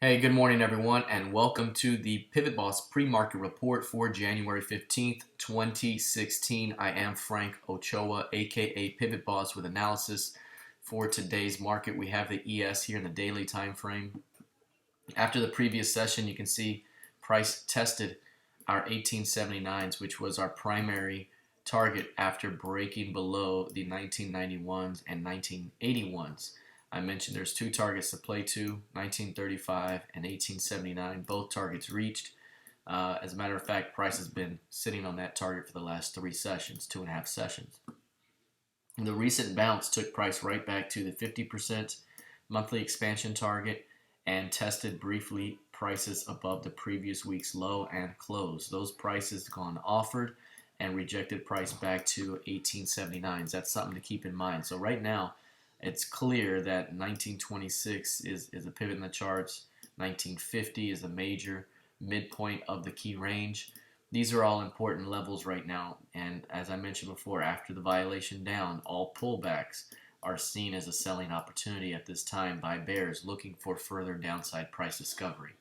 Hey, good morning, everyone, and welcome to the PivotBoss Pre-Market Report for January 15th, 2016. I am Frank Ochoa, aka PivotBoss, with analysis for today's market. We have the ES here in the daily time frame. After the previous session, you can see price tested our 1879s, which was our primary target after breaking below the 1991s and 1981s. I mentioned there's two targets to play to, 1935 and 1879. Both targets reached. As a matter of fact, price has been sitting on that target for the last 2.5 sessions. The recent bounce took price right back to the 50% monthly expansion target and tested briefly prices above the previous week's low and close. Those prices gone offered and rejected price back to 1879s. That's something to keep in mind. So right now, it's clear that 1926 is a pivot in the charts. 1950 is a major midpoint of the key range. These are all important levels right now. And as I mentioned before, after the violation down, all pullbacks are seen as a selling opportunity at this time by bears looking for further downside price discovery.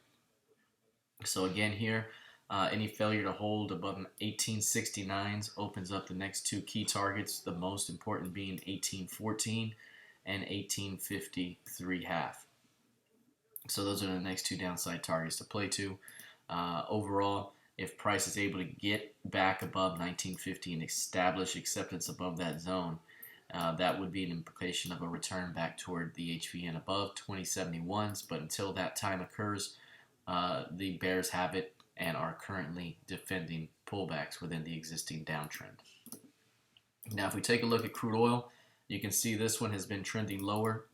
So again here, any failure to hold above 1869s opens up the next two key targets, the most important being 1814 and 1853 half. So those are the next two downside targets to play to. Overall, if price is able to get back above 1950 and establish acceptance above that zone, that would be an implication of a return back toward the HVN above 2071s. But until that time occurs, the bears have it and are currently defending pullbacks within the existing downtrend. Now, if we take a look at crude oil, you can see this one has been trending lower.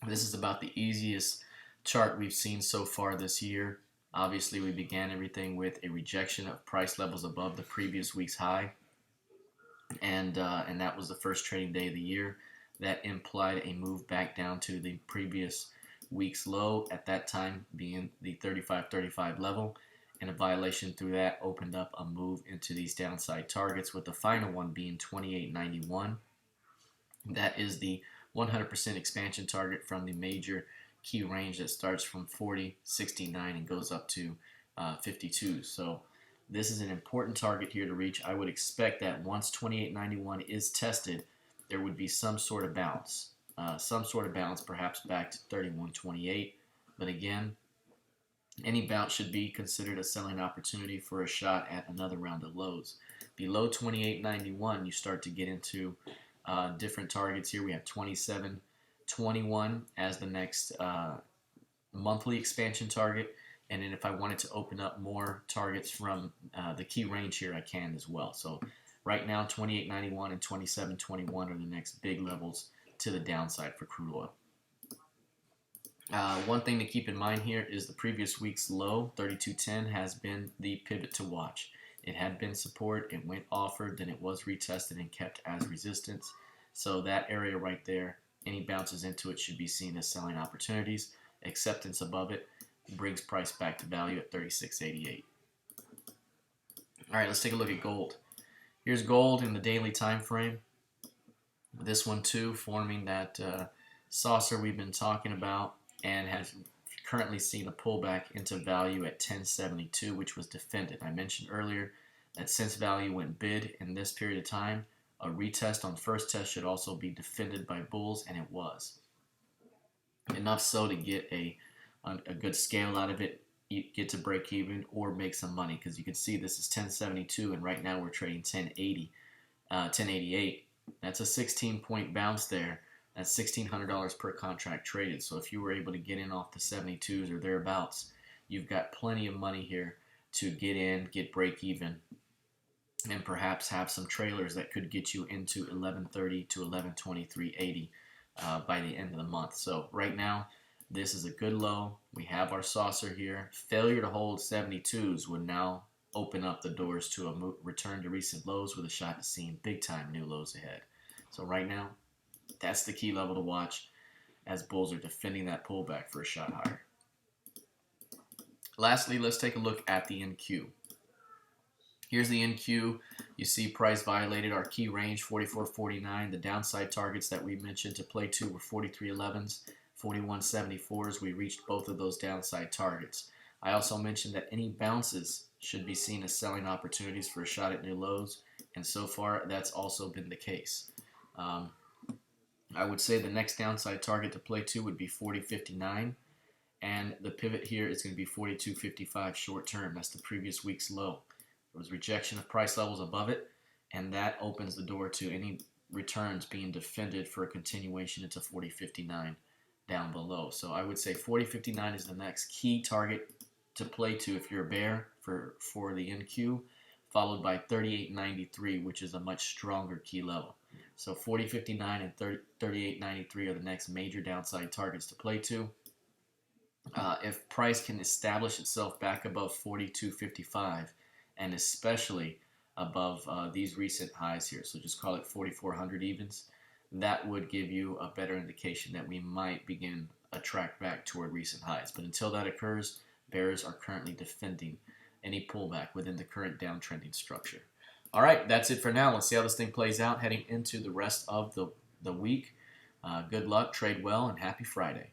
This is about the easiest chart we've seen so far this year. Obviously, we began everything with a rejection of price levels above the previous week's high, and that was the first trading day of the year. That implied a move back down to the previous week's low, at that time being the 35.35 level, and a violation through that opened up a move into these downside targets, with the final one being 28.91. That is the 100% expansion target from the major key range that starts from 40.69 and goes up to 52. So this is an important target here to reach. I would expect that once 28.91 is tested, there would be some sort of bounce. Perhaps back to 31.28. But again, any bounce should be considered a selling opportunity for a shot at another round of lows. Below 28.91, you start to get into different targets here. We have 27.21 as the next monthly expansion target. And then if I wanted to open up more targets from the key range here, I can as well. So right now, 28.91 and 27.21 are the next big levels to the downside for crude oil. One thing to keep in mind here is the previous week's low, 32.10, has been the pivot to watch. It had been support, it went offered, then it was retested and kept as resistance. So that area right there, any bounces into it should be seen as selling opportunities. Acceptance above it brings price back to value at 36.88. All right, let's take a look at gold. Here's gold in the daily time frame. This one too forming that saucer we've been talking about, and has currently seen a pullback into value at 1072, which was defended. I mentioned earlier that since value went bid in this period of time, a retest on first test should also be defended by bulls, and it was. Enough so to get a good scale out of it, you get to break even or make some money, because you can see this is 1072 and right now we're trading 1088. That's a 16-point bounce there. That's $1,600 per contract traded. So if you were able to get in off the 72s or thereabouts, you've got plenty of money here to get in, get break even, and perhaps have some trailers that could get you into 1130 to 1123.80 by the end of the month. So right now, this is a good low. We have our saucer here. Failure to hold 72s would now open up the doors to a return to recent lows with a shot at seeing big time new lows ahead. So right now, that's the key level to watch as bulls are defending that pullback for a shot higher. Lastly, let's take a look at the NQ. Here's the NQ. You see price violated our key range, 44.49. The downside targets that we mentioned to play to were 43.11s 41.74s, we reached both of those downside targets. I also mentioned that any bounces should be seen as selling opportunities for a shot at new lows, and so far that's also been the case. I would say the next downside target to play to would be 40.59, and the pivot here is going to be 42.55 short term. That's the previous week's low. There was rejection of price levels above it, and that opens the door to any returns being defended for a continuation into 40.59 down below. So I would say 40.59 is the next key target to play to if you're a bear for the NQ, followed by 38.93, which is a much stronger key level. So 40.59 and 38.93 are the next major downside targets to play to. If price can establish itself back above 42.55, and especially above these recent highs here, so just call it 4,400 evens, that would give you a better indication that we might begin a track back toward recent highs. But until that occurs, bears are currently defending any pullback within the current downtrending structure. All right, that's it for now. Let's see how this thing plays out heading into the rest of the week. Good luck, trade well, and happy Friday.